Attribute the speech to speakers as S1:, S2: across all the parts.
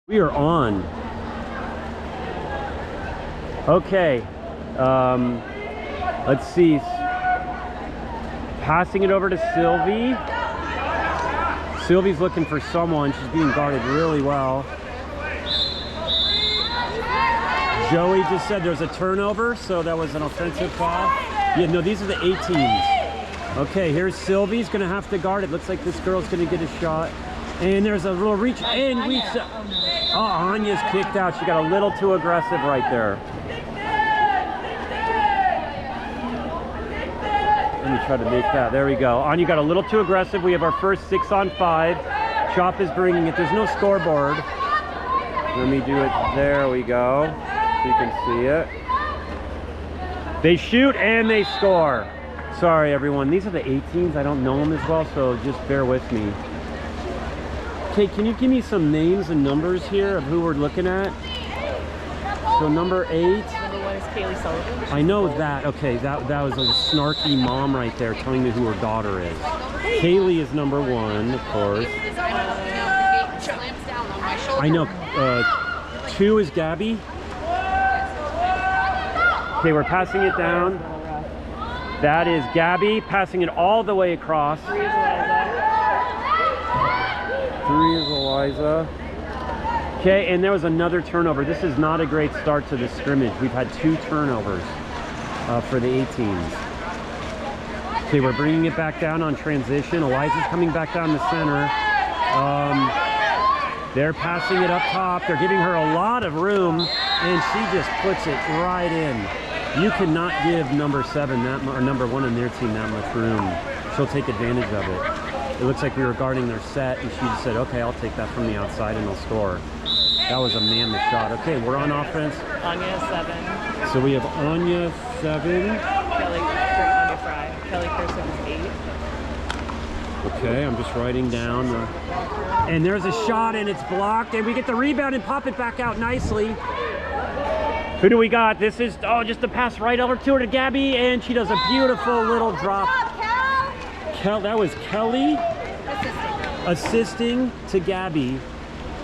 S1: We are on. Okay. Let's see. Passing it over to Sylvie. Sylvie's looking for someone. She's being guarded really well. Joey just said there's a turnover, so that was an offensive foul. Yeah, no, these are the 18s. Okay, here's Sylvie's gonna have to guard it. Looks like this girl's gonna get a shot. And there's a little reach, and we... Oh, Anya's kicked out. She got a little too aggressive right there. Let me try to make that. There we go. Anya got a little too aggressive. We have our first 6-on-5. CHAWP is bringing it. There's no scoreboard. Let me do it. There we go. So you can see it. They shoot and they score. Sorry, everyone. These are the 18s. I don't know them as well, so just bear with me. Okay, can you give me some names and numbers here of who we're looking at? So number 8.
S2: Number 1 is Kaylee Sullivan.
S1: I know that. Okay, that was a snarky mom right there telling me who her daughter is. Kaylee is number 1, of course. I know. 2 is Gabby. Okay, we're passing it down. That is Gabby, passing it all the way across. 3 is Eliza. Okay, and there was another turnover. This is not a great start to the scrimmage. We've had 2 turnovers for the 18s. Okay, we're bringing it back down on transition. Eliza's coming back down the center. They're passing it up top. They're giving her a lot of room, and she just puts it right in. You cannot give number 7 or number 1 in their team that much room. She'll take advantage of it. It looks like we were guarding their set, and she just said, okay, I'll take that from the outside and I'll score. That was a manly shot. Okay, we're on offense.
S2: Anya 7.
S1: So we have Anya 7.
S2: Kelly Pearson is 8.
S1: Okay, I'm just writing down. And there's a shot, and it's blocked, and we get the rebound and pop it back out nicely. Who do we got? This is, just a pass right over to her to Gabby, and she does a beautiful little drop. That was Kelly assisting to Gabby.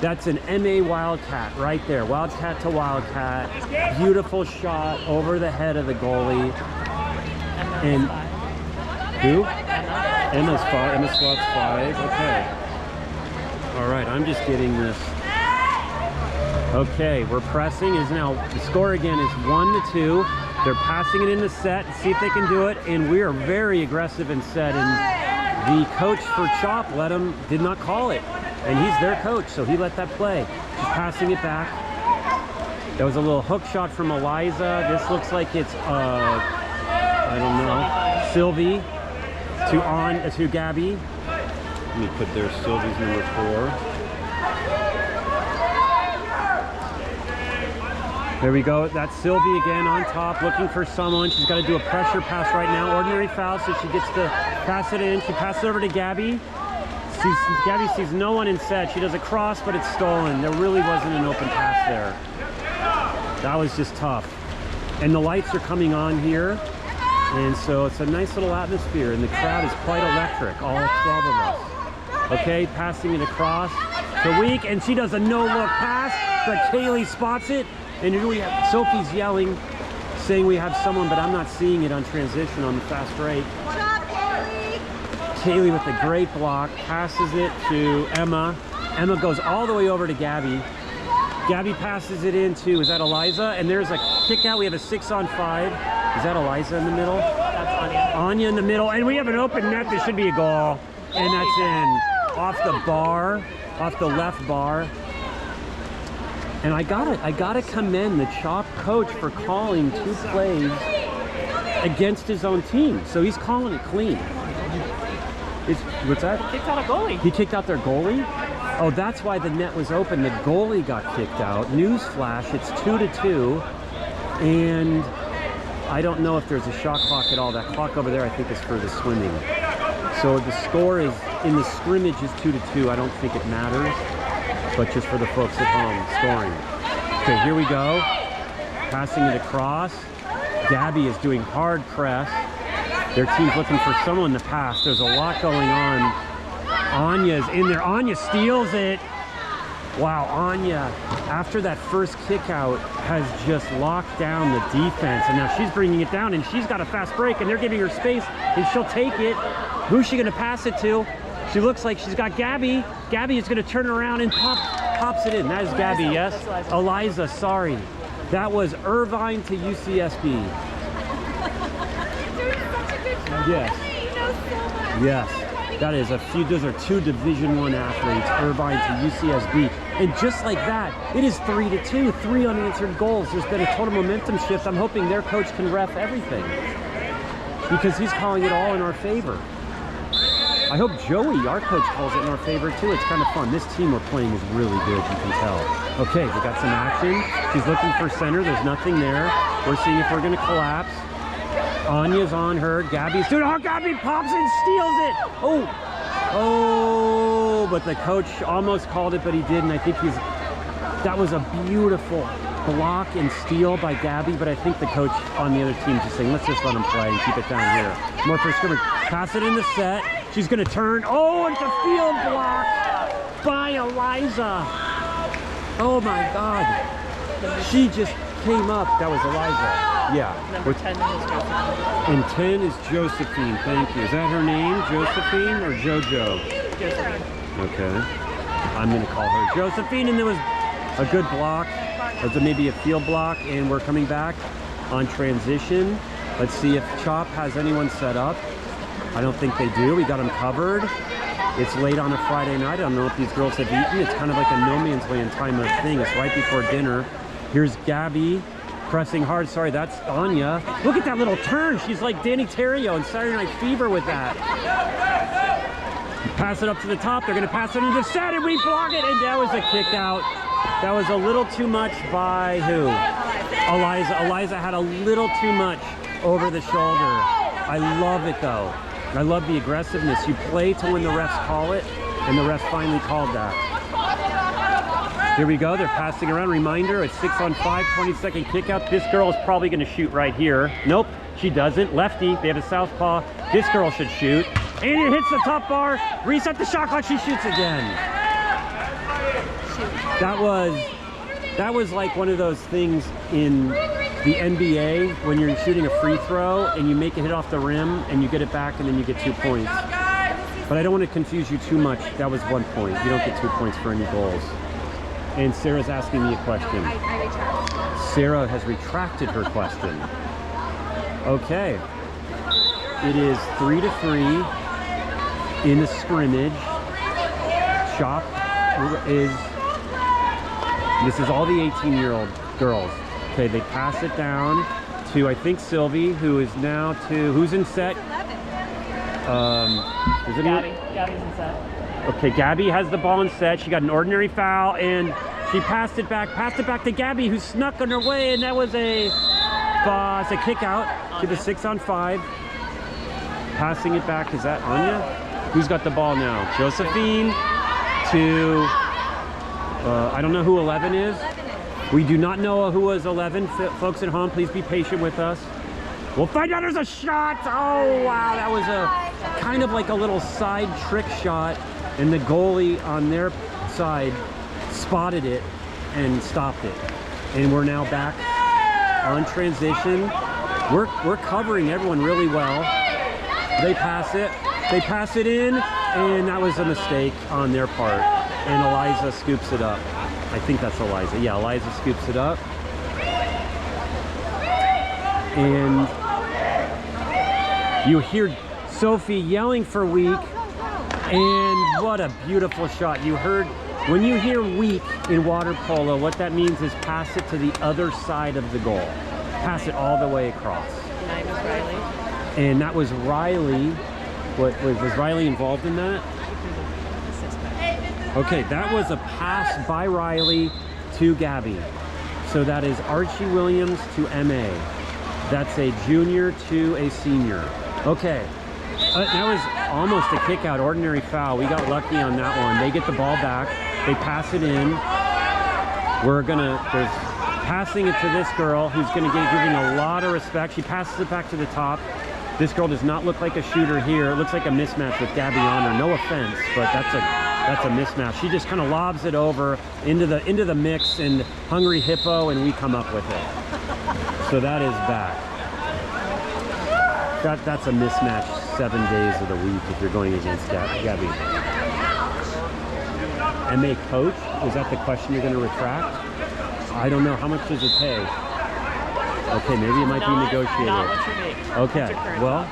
S1: That's an MA Wildcat right there. Wildcat to Wildcat. Beautiful shot over the head of the goalie. And who? Emma's 5. Emma Scott's 5. Okay. All right, I'm just getting this. Okay, we're pressing. Is now the score again is 1-2. They're passing it in the set to see if they can do it, and we are very aggressive in set. And the coach for CHAWP did not call it, and he's their coach, so he let that play. She's passing it back. That was a little hook shot from Eliza. This looks like it's I don't know, Sylvie to Gabby. Let me put there Sylvie's number 4. There we go. That's Sylvie again on top, looking for someone. She's got to do a pressure pass right now. Ordinary foul, so she gets to pass it in. She passes it over to Gabby. Gabby sees no one in set. She does a cross, but it's stolen. There really wasn't an open pass there. That was just tough. And the lights are coming on here. And so it's a nice little atmosphere. And the crowd is quite electric, all 12 of us. Okay, passing it across to Week. And she does a no-look pass, but Kaylee spots it. And here we have Sophie's yelling, saying we have someone, but I'm not seeing it on transition on the fast break. Kaylee with a great block, passes it to Emma. Emma goes all the way over to Gabby. Gabby passes it into, is that Eliza? And there's a kick out. We have a 6-on-5. Is that Eliza in the middle?
S2: That's Anya.
S1: Anya in the middle. And we have an open net. There should be a goal. And that's in. Off the bar, off the left bar. And I gotta commend the CHAWP coach for calling 2 plays against his own team. So he's calling it clean. What's that?
S2: He kicked out a goalie.
S1: He kicked out their goalie? Oh, that's why the net was open. The goalie got kicked out. Newsflash, it's 2-2. And I don't know if there's a shot clock at all. That clock over there I think is for the swimming. So the score is, in the scrimmage, is 2-2. I don't think it matters. But just for the folks at home, scoring. Okay, here we go. Passing it across. Gabby is doing hard press. Their team's looking for someone to pass. There's a lot going on. Anya's in there. Anya steals it. Wow, Anya, after that first kick out, has just locked down the defense, and now she's bringing it down, and she's got a fast break, and they're giving her space, and she'll take it. Who's she gonna pass it to? She looks like she's got Gabby. Gabby is gonna turn around and pops it in. That is Gabby, yes? Eliza, sorry. That was Irvine to UCSB.
S3: You're doing such a good job.
S1: Yes.
S3: You know so much.
S1: Yes. That is those are two Division I athletes, Irvine to UCSB. And just like that, it is 3-2, 3 unanswered goals. There's been a total momentum shift. I'm hoping their coach can ref everything because he's calling it all in our favor. I hope Joey, our coach, calls it in our favor too. It's kind of fun. This team we're playing is really good, you can tell. Okay, we got some action. She's looking for center. There's nothing there. We're seeing if we're going to collapse. Anya's on her. Gabby's doing, oh, Gabby pops and steals it. Oh, but the coach almost called it, but he didn't. I think that was a beautiful block and steal by Gabby, but I think the coach on the other team just saying, let's just let them play and keep it down here. More for scrimmage. Pass it in the set. She's going to turn. Oh, it's a field block by Eliza. Oh my God. She just came up. That was Eliza. Yeah.
S2: Number 10 is Josephine.
S1: And 10 is Josephine. Thank you. Is that her name? Josephine or JoJo?
S2: Josephine.
S1: Okay. I'm going to call her Josephine. And there was a good block. There's maybe a field block. And we're coming back on transition. Let's see if CHAWP has anyone set up. I don't think they do. We got them covered. It's late on a Friday night. I don't know if these girls have eaten. It's kind of like a no man's land time of thing. It's right before dinner. Here's Gabby pressing hard. Sorry, that's Anya. Look at that little turn. She's like Danny Terrio in Saturday Night Fever with that. Pass it up to the top. They're going to pass it into the set, and we block it. And that was a kick out. That was a little too much by who? Eliza. Eliza had a little too much over the shoulder. I love it though. I love the aggressiveness. You play to when the refs call it, and the refs finally called that. Here we go. They're passing around. Reminder, it's 6 on 5, 20-second kick out. This girl is probably going to shoot right here. Nope, she doesn't. Lefty. They have a southpaw. This girl should shoot. And it hits the top bar. Reset the shot clock. She shoots again. That was like one of those things in the NBA when you're shooting a free throw and you make it hit off the rim and you get it back and then you get 2 points. But I don't want to confuse you too much. That was 1 point. You don't get 2 points for any goals. And Sarah's asking me a question.
S3: I retracted.
S1: Sarah has retracted her question. Okay. It is 3-3 in the scrimmage. CHAWP this is all the 18-year-old girls. Okay, they pass it down to, I think, Sylvie, who is now who's in set? Is it
S2: Gabby's in set.
S1: Okay, Gabby has the ball in set. She got an ordinary foul, and she passed it back to Gabby, who snuck on her way, and that was a kick out to the 6 on 5. Passing it back, is that Anya? Who's got the ball now? Josephine to, I don't know who 11 is. We do not know who was 11. Folks at home, please be patient with us. We'll find out. There's a shot. Oh, wow. That was a kind of like a little side trick shot. And the goalie on their side spotted it and stopped it. And we're now back on transition. We're covering everyone really well. They pass it. They pass it in. And that was a mistake on their part. And Eliza scoops it up. I think that's Eliza. Yeah, Eliza scoops it up. And you hear Sophie yelling for weak. And what a beautiful shot. You heard, when you hear weak in water polo, what that means is pass it to the other side of the goal. Pass it all the way across.
S2: 9 was Riley.
S1: And that was Riley. Was Riley involved in that? Okay, that was a pass by Riley to Gabby. So that is Archie Williams to MA. That's a junior to a senior. Okay, that was almost a kick out, ordinary foul. We got lucky on that one. They get the ball back. They pass it in. There's passing it to this girl who's giving a lot of respect. She passes it back to the top. This girl does not look like a shooter here. It looks like a mismatch with Gabby on her. No offense, but that's a That's a mismatch. She just kind of lobs it over into the mix and Hungry Hippo, and we come up with it. So that is back. That's a mismatch 7 days of the week if you're going against Gabby. MA coach? Is that the question you're going to retract? I don't know. How much does it pay? Okay, maybe it might be negotiated.
S2: Not what you make.
S1: Okay, well,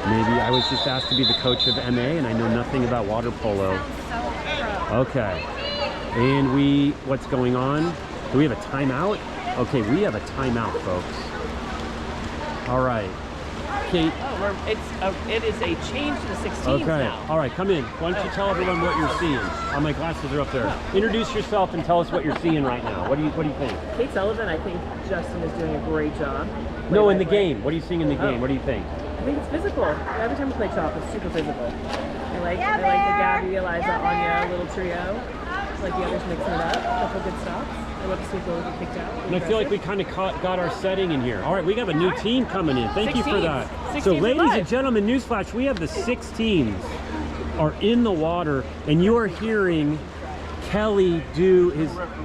S1: maybe I was just asked to be the coach of MA and I know nothing about water polo. Okay, and what's going on? Do we have a timeout? Okay, we have a timeout, folks. All right. Kate.
S2: Oh, it is a change to the 16s
S1: Okay.
S2: now.
S1: All right, come in. Why don't you tell everyone what you're seeing? Oh, my glasses are up there. Introduce yourself and tell us what you're seeing right now. What do you think?
S2: Kate Sullivan, I think Justin is doing a great job.
S1: No, in the game. What are you seeing in the game? What do you think?
S2: I think it's physical. Every time we play CHAWP, it's super physical. I like the Gabby, Eliza, Anya little trio. I like the others mixing it up. A couple good stops. I love to see goals get kicked out.
S1: And I feel like we kind of got our setting in here. All right, we have a new team coming in. Thank you for that. So ladies and gentlemen, newsflash, we have the 6 teams are in the water, and you are hearing Kelly do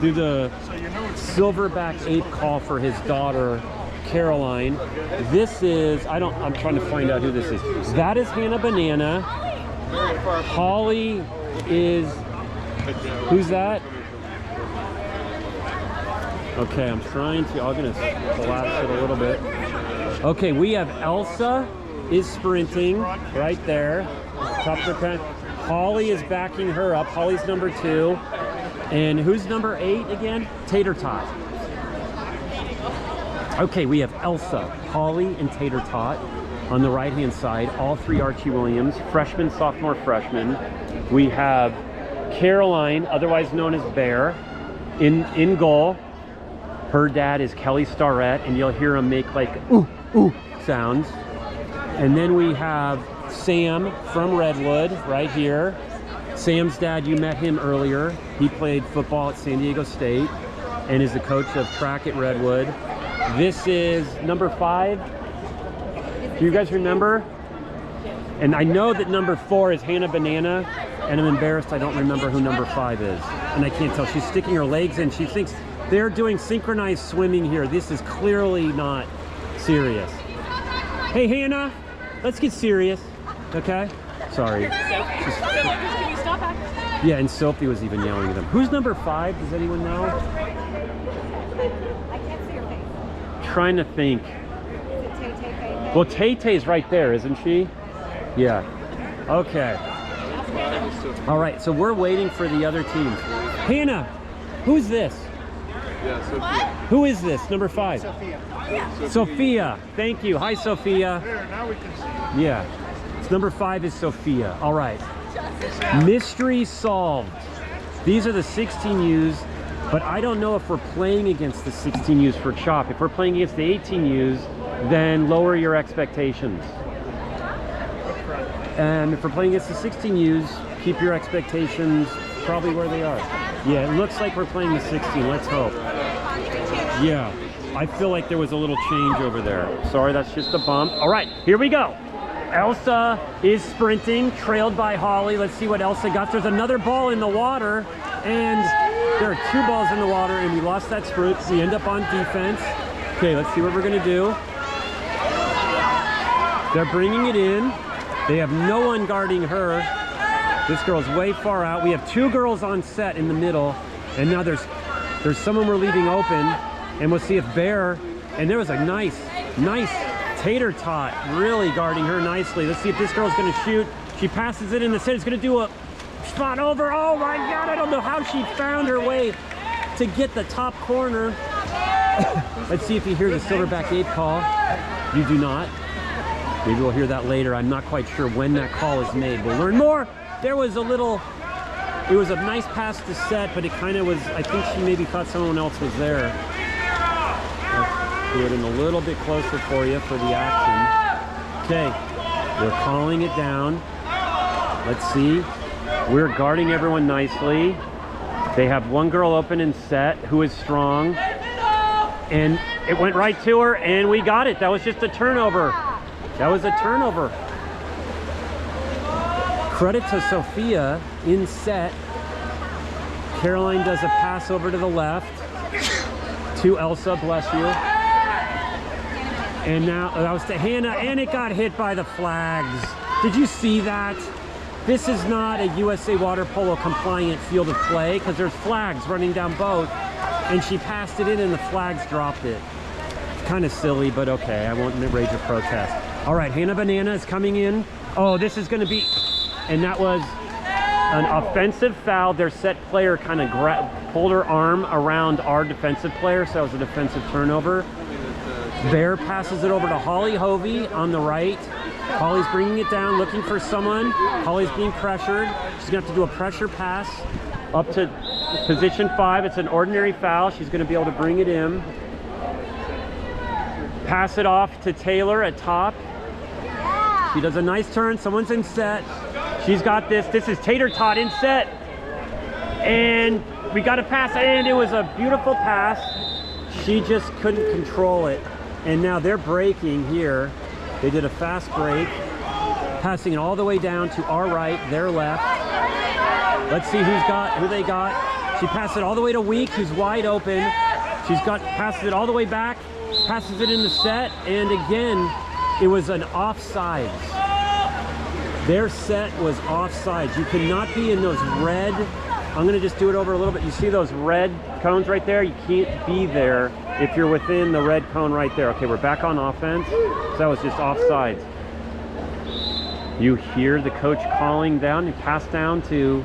S1: the silverback ape call for his daughter, Caroline. This is, I'm trying to find out who this is. That is Hannah Banana. Holly is, who's that? Okay, I'm going to collapse it a little bit. Okay, we have Elsa is sprinting right there. Top of the pen. Holly is backing her up. Holly's number 2. And who's number 8 again? Tater Tot. Okay, we have Elsa, Holly, and Tater Tot on the right-hand side. All 3 Archie Williams, freshman, sophomore, freshman. We have Caroline, otherwise known as Bear, in goal. Her dad is Kelly Starrett, and you'll hear him make like ooh, ooh sounds. And then we have Sam from Redwood right here. Sam's dad, you met him earlier. He played football at San Diego State and is the coach of track at Redwood. This is number 5. Do you guys remember? And I know that number 4 is Hannah Banana, and I'm embarrassed I don't remember who number 5 is. And I can't tell. She's sticking her legs in. She thinks they're doing synchronized swimming here. This is clearly not serious. Hey, Hannah, let's get serious, okay? Sorry. Yeah, and Sophie was even yelling at them. Who's number 5? Does anyone know?
S3: I can't see your face.
S1: Trying to think.
S3: Is it Tay?
S1: Well, Tay-Tay's right there, isn't she? Yeah. Okay. All right, so we're waiting for the other teams. Hannah, who's this?
S4: Yeah, Sophia.
S1: Who is this? Number 5?
S4: Sophia.
S1: Sophia. Thank you. Hi, Sophia.
S4: There, now we can see.
S1: Yeah. It's number 5 is Sophia. All right. Mystery solved. These are the 16Us, but I don't know if we're playing against the 16Us for CHAWP. If we're playing against the 18Us, then lower your expectations. And if we're playing against the 16Us, keep your expectations probably where they are. Yeah, it looks like we're playing the 16. Let's hope. Yeah, I feel like there was a little change over there. Sorry, that's just a bump. All right, here we go. Elsa is sprinting, trailed by Holly. Let's see what Elsa got. There's another ball in the water, and there are 2 balls in the water, and we lost that sprint. We end up on defense. Okay, let's see what we're gonna do. They're bringing it in. They have no one guarding her. This girl's way far out. We have 2 girls on set in the middle, and now there's someone we're leaving open, and we'll see if Bear, and there was a nice Tater Tot really guarding her nicely. Let's see if this girl's gonna shoot. She passes it in the center. It's gonna do a spot over. Oh my God, I don't know how she found her way to get the top corner. Let's see if you hear the silverback ape call. You do not. Maybe we'll hear that later. I'm not quite sure when that call is made. We'll learn more. There was it was a nice pass to set, but it kind of was, I think she maybe thought someone else was there. Let's do it in a little bit closer for you for the action. Okay, we're calling it down. Let's see. We're guarding everyone nicely. They have 1 girl open and set who is strong. And it went right to her, and we got it. That was just a turnover. That was a turnover. Credit to Sophia in set. Caroline does a pass over to the left to Elsa, bless you. And now that was to Hannah, and it got hit by the flags. Did you see that? This is not a USA Water Polo compliant field of play because there's flags running down both, and she passed it in and the flags dropped it. It's kind of silly, but okay, I won't rage or protest. All right, Hannah Banana is coming in. Oh, this is going to be, and that was an offensive foul. Their set player kind of pulled her arm around our defensive player, so it was a defensive turnover. Bear passes it over to Holly Hovey on the right. Holly's bringing it down, looking for someone. Holly's being pressured. She's going to have to do a pressure pass up to position 5. It's an ordinary foul. She's going to be able to bring it in. Pass it off to Taylor at top. She does a nice turn. Someone's in set. She's got this. This is Tater Tot in set. And we got a pass, and it was a beautiful pass. She just couldn't control it. And now they're breaking here. They did a fast break, passing it all the way down to our right, their left. Let's see who they got. She passed it all the way to Week, who's wide open. Passes it all the way back, passes it in the set, and again, it was an offsides. Their set was offsides. You cannot be in those red, I'm gonna just do it over a little bit. You see those red cones right there? You can't be there if you're within the red cone right there. Okay, we're back on offense. So that was just offsides. You hear the coach calling down and pass down to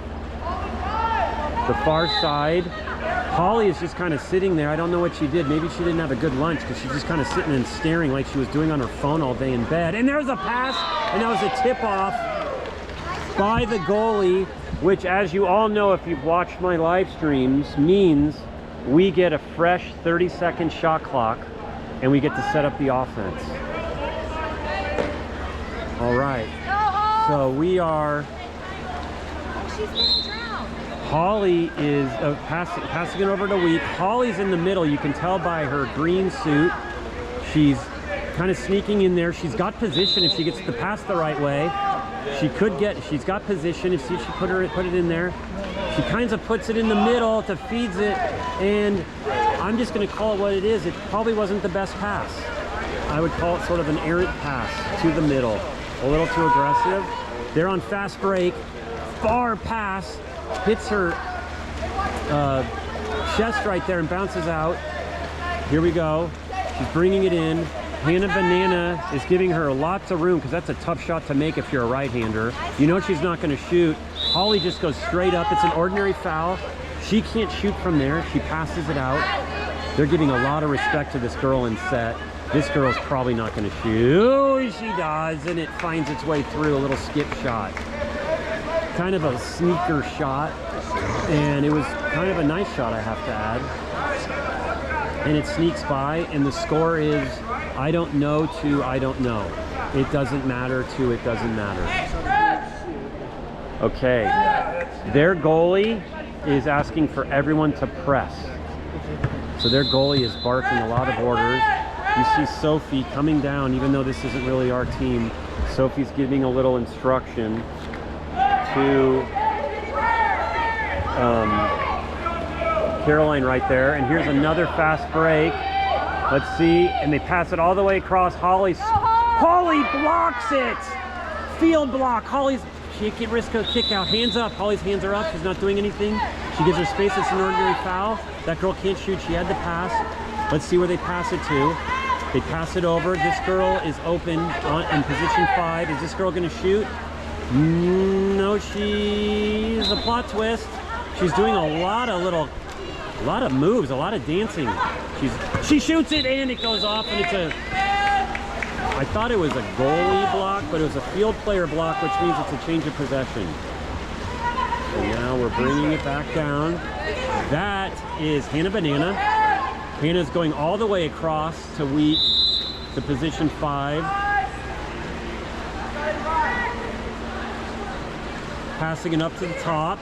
S1: the far side. Holly is just kind of sitting there. I don't know what she did. Maybe she didn't have a good lunch because she's just kind of sitting and staring like she was doing on her phone all day in bed. And there's a pass, and that was a tip-off by the goalie, which, as you all know if you've watched my live streams, means we get a fresh 30-second shot clock and we get to set up the offense. All right, so we are,
S3: She's gonna drown.
S1: Holly is passing it over to Week. Holly's in the middle. You can tell by her green suit. She's kind of sneaking in there. She's got position if she gets the pass the right way. She's got position if she put it in there. She kind of puts it in the middle to feeds it, and I'm just going to call it what it is. It probably wasn't the best pass. I would call it sort of an errant pass to the middle. A little too aggressive. They're on fast break. Far pass. Hits her chest right there and bounces out. Here we go. She's bringing it in. Hannah Banana is giving her lots of room because that's a tough shot to make if you're a right-hander. You know she's not going to shoot. Holly just goes straight up. It's an ordinary foul. She can't shoot from there. She passes it out. They're giving a lot of respect to this girl in set. This girl's probably not going to shoot. Oh, she does, and it finds its way through. A little skip shot. Kind of a sneaker shot, and it was kind of a nice shot, I have to add. And it sneaks by, and the score is I don't know to I don't know. It doesn't matter to it doesn't matter. Okay, their goalie is asking for everyone to press. So their goalie is barking a lot of orders. You see Sophie coming down, even though this isn't really our team. Sophie's giving a little instruction to Caroline right there. And here's another fast break. Let's see, and they pass it all the way across. Holly blocks it. Field block. She can't risk a kick out. Hands up. Holly's hands are up. She's not doing anything. She gives her space. It's an ordinary foul. That girl can't shoot. She had the pass. Let's see where they pass it to. They pass it over. This girl is open in position 5. Is this girl going to shoot? No, she's a plot twist. She's doing a lot of moves, a lot of dancing. She shoots it and it goes off, and I thought it was a goalie block, but it was a field player block, which means it's a change of possession. So now we're bringing it back down. That is Hannah Banana. Hannah's going all the way across to Week to position 5. Passing it up to the top.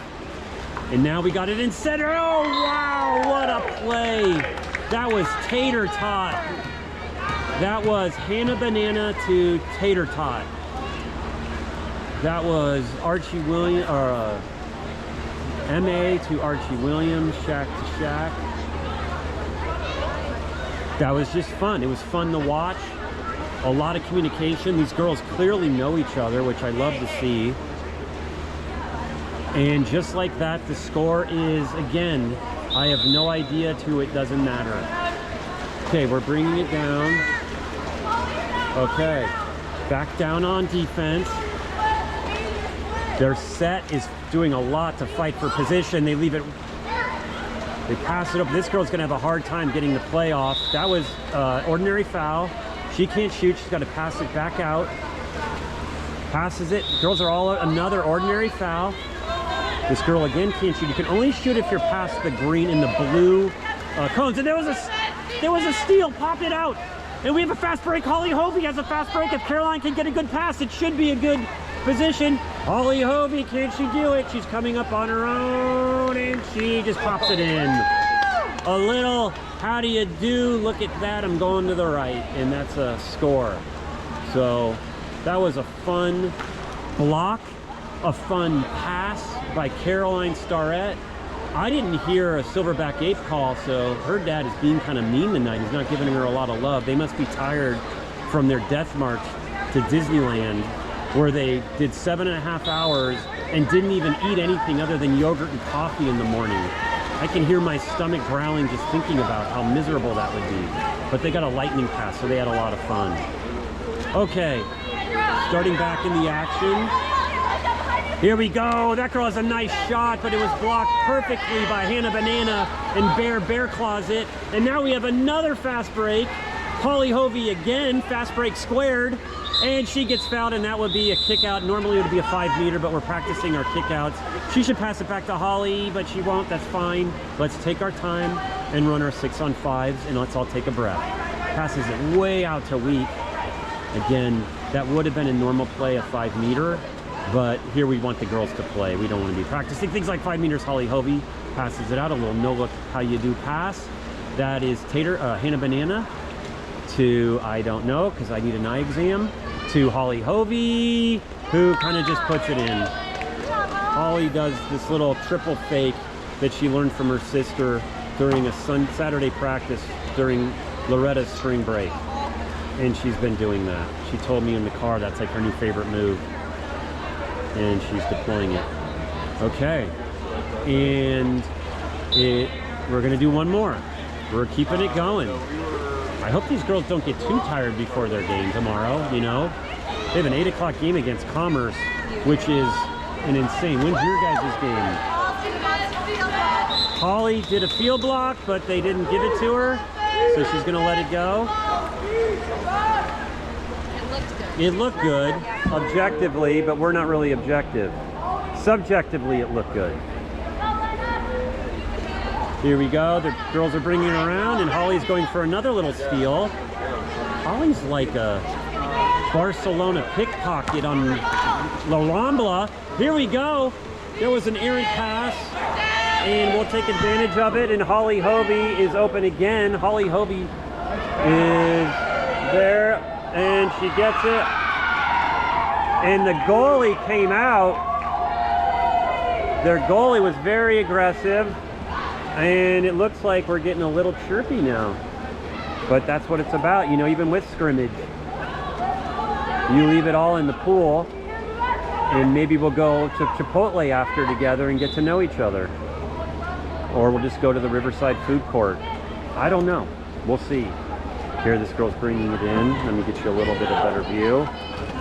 S1: And now we got it in center. Oh, wow, what a play. That was Tater Tot. That was Hannah Banana to Tater Tot. That was Archie Williams, or MA to Archie Williams, SHAQ to SHAQ. That was just fun. It was fun to watch. A lot of communication. These girls clearly know each other, which I love to see. And just like that, the score is, again, I have no idea to it, doesn't matter. Okay, we're bringing it down. Okay, back down on defense. Their set is doing a lot to fight for position. They leave it, they pass it up. This girl's gonna have a hard time getting the play off. That was ordinary foul. She can't shoot, she's gotta pass it back out. Passes it, girls are all another ordinary foul. This girl again can't shoot. You can only shoot if you're past the green and the blue cones. And there was a steal, pop it out. And we have a fast break. Holly Hovey has a fast break. If Caroline can get a good pass, it should be a good position. Holly Hovey, can she do it? She's coming up on her own and she just pops it in. A little, how do you do? Look at that, I'm going to the right. And that's a score. So that was a fun block, a fun pass by Caroline Starrett. I didn't hear a Silverback Ape call, so her dad is being kind of mean tonight. He's not giving her a lot of love. They must be tired from their death march to Disneyland, where they did 7.5 hours and didn't even eat anything other than yogurt and coffee in the morning. I can hear my stomach growling just thinking about how miserable that would be. But they got a lightning pass, so they had a lot of fun. Okay, starting back in the action. Here we go. That girl has a nice shot, but it was blocked perfectly by Hannah Banana and Bear Closet. And now we have another fast break. Holly Hovey again, fast break squared. And she gets fouled, and that would be a kick out. Normally it would be a 5 meter, but we're practicing our kick outs. She should pass it back to Holly, but she won't. That's fine. Let's take our time and run our 6-on-5s, and let's all take a breath. Passes it way out to Wheat. Again, that would have been a normal play, a 5 meter. But here we want the girls to play. We don't want to be practicing things like 5 meters. Holly Hovey passes it out. A little no-look how you do pass. That is Hannah Banana to, I don't know, because I need an eye exam, to Holly Hovey, who kind of just puts it in. Holly does this little triple fake that she learned from her sister during a Saturday practice during Loretta's spring break. And she's been doing that. She told me in the car that's like her new favorite move. And she's deploying it. Okay, and we're gonna do one more. We're keeping it going. I hope these girls don't get too tired before their game tomorrow, you know? They have an 8 o'clock game against Commerce, which is an insane. When's your guys' game? Holly did a field block, but they didn't give it to her, so she's gonna let it go. It looked good, objectively, but we're not really objective. Subjectively, it looked good. Here we go. The girls are bringing it around, and Holly's going for another little steal. Holly's like a Barcelona pickpocket on La Rambla. Here we go. There was an errant pass, and we'll take advantage of it, and Holly Hovey is open again. Holly Hovey is there. And she gets it, and the goalie came out. Their goalie was very aggressive, and it looks like we're getting a little chirpy now. But that's what it's about, you know, even with scrimmage. You leave it all in the pool, and maybe we'll go to Chipotle after together and get to know each other. Or we'll just go to the Riverside Food Court. I don't know, we'll see. Here, this girl's bringing it in. Let me get you a little bit of better view.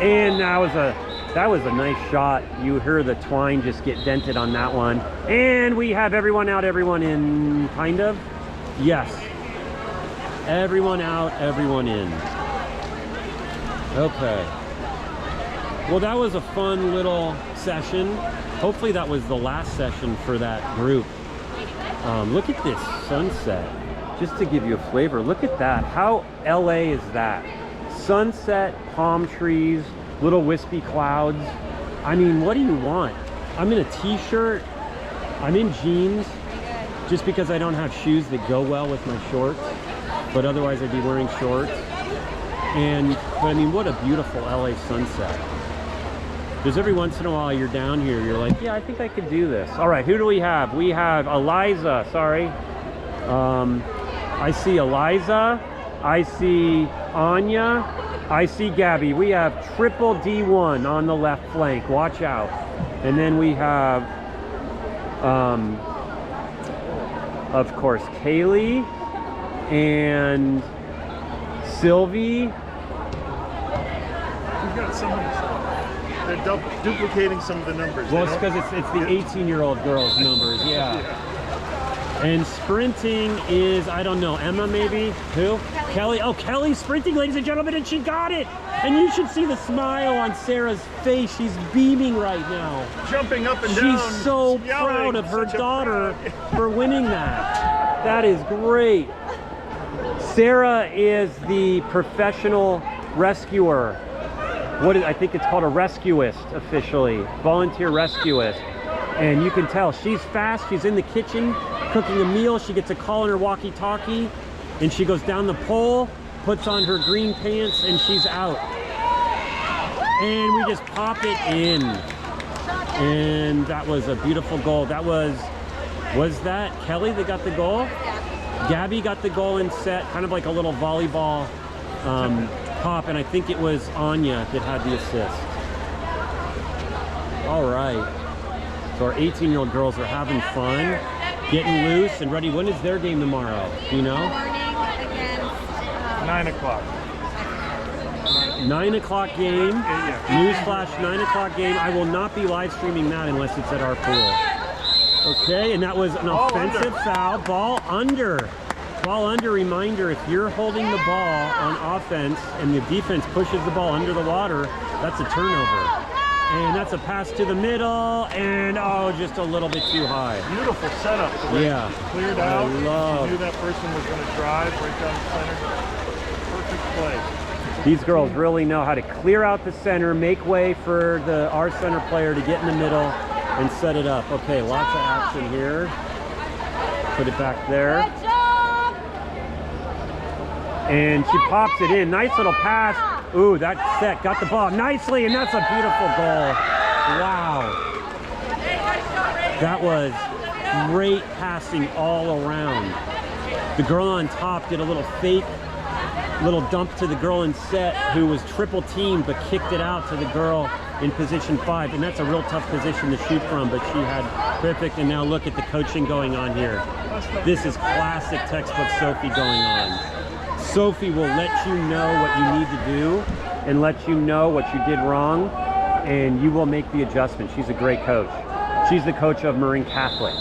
S1: And that was a nice shot. You hear the twine just get dented on that one. And we have everyone out, everyone in, kind of. Yes. Everyone out, everyone in. Okay. Well, that was a fun little session. Hopefully that was the last session for that group. Look at this sunset. Just to give you a flavor, look at that. How LA is that? Sunset, palm trees, little wispy clouds. I mean, what do you want? I'm in a t-shirt. I'm in jeans just because I don't have shoes that go well with my shorts. But otherwise I'd be wearing shorts. But I mean, what a beautiful LA sunset. Just every once in a while you're down here, you're like, yeah, I think I could do this. All right, who do we have? We have Eliza, sorry. I see Eliza, I see Anya, I see Gabby. We have triple D1 on the left flank, watch out. And then we have, of course, Kaylee and Sylvie.
S5: We've got some. They're duplicating some of the numbers.
S1: Well, it's because it's the 18-year-old girls' numbers, yeah. And sprinting is, I don't know, Emma maybe? Who? Kelly. Oh, Kelly's sprinting, ladies and gentlemen, and she got it! And you should see the smile on Sarah's face. She's beaming right now.
S5: Jumping up and down.
S1: She's so
S5: yelling,
S1: proud of her
S5: such a
S1: daughter
S5: pride.
S1: for winning that. That is great. Sarah is the professional rescuer. I think it's called a rescuist officially, volunteer rescuist. And you can tell she's fast, she's in the kitchen cooking a meal, she gets a call on her walkie-talkie, and she goes down the pole, puts on her green pants, and she's out. And we just pop it in. And that was a beautiful goal. That was that Kelly that got the goal? Gabby got the goal in set, kind of like a little volleyball pop, and I think it was Anya that had the assist. All right. So our 18-year-old girls are having fun, getting loose and ready. When is their game tomorrow? Do you know?
S3: Morning against
S5: 9 o'clock.
S1: 9 o'clock game.
S5: Yeah.
S1: Newsflash, 9 o'clock game. I will not be live streaming that unless it's at our pool. Okay, and that was an offensive foul. Ball under. Ball under, reminder, if you're holding the ball on offense and the defense pushes the ball under the water, that's a turnover. And that's a pass to the middle, and oh, just a little bit too high.
S5: Beautiful setup. The way
S1: Yeah.
S5: she cleared out.
S1: love-
S5: She knew that person was going to drive right down the center. Perfect play.
S1: These girls really know how to clear out the center, make way for our center player to get in the middle and set it up. Okay, lots of action here. Put it back there.
S3: Good job!
S1: And she pops it in. Nice little pass. Ooh, that set got the ball nicely, and that's a beautiful goal. Wow. That was great passing all around. The girl on top did a little fake, little dump to the girl in set who was triple teamed but kicked it out to the girl in position 5. And that's a real tough position to shoot from, but she had perfect. And now look at the coaching going on here. This is classic textbook Sophie going on. Sophie will let you know what you need to do and let you know what you did wrong, and you will make the adjustment. She's a great coach. She's the coach of Marin Catholic.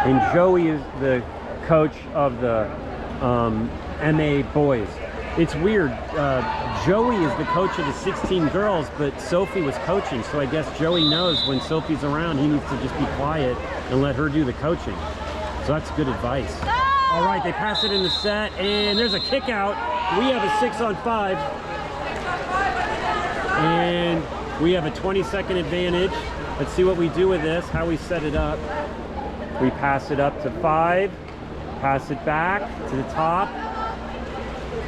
S1: And Joey is the coach of the MA boys. It's weird. Joey is the coach of the 16 girls, but Sophie was coaching, so I guess Joey knows when Sophie's around, he needs to just be quiet and let her do the coaching. So that's good advice. All right, they pass it in the set, and there's a kick out. We have a 6-on-5. And we have a 20-second advantage. Let's see what we do with this, how we set it up. We pass it up to 5, pass it back to the top,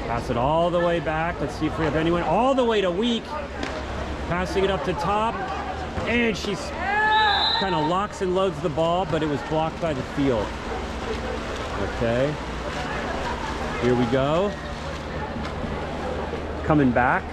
S1: pass it all the way back. Let's see if we have anyone all the way to weak. Passing it up to top, and she's kind of locks and loads the ball, but it was blocked by the field. Okay, here we go. Coming back.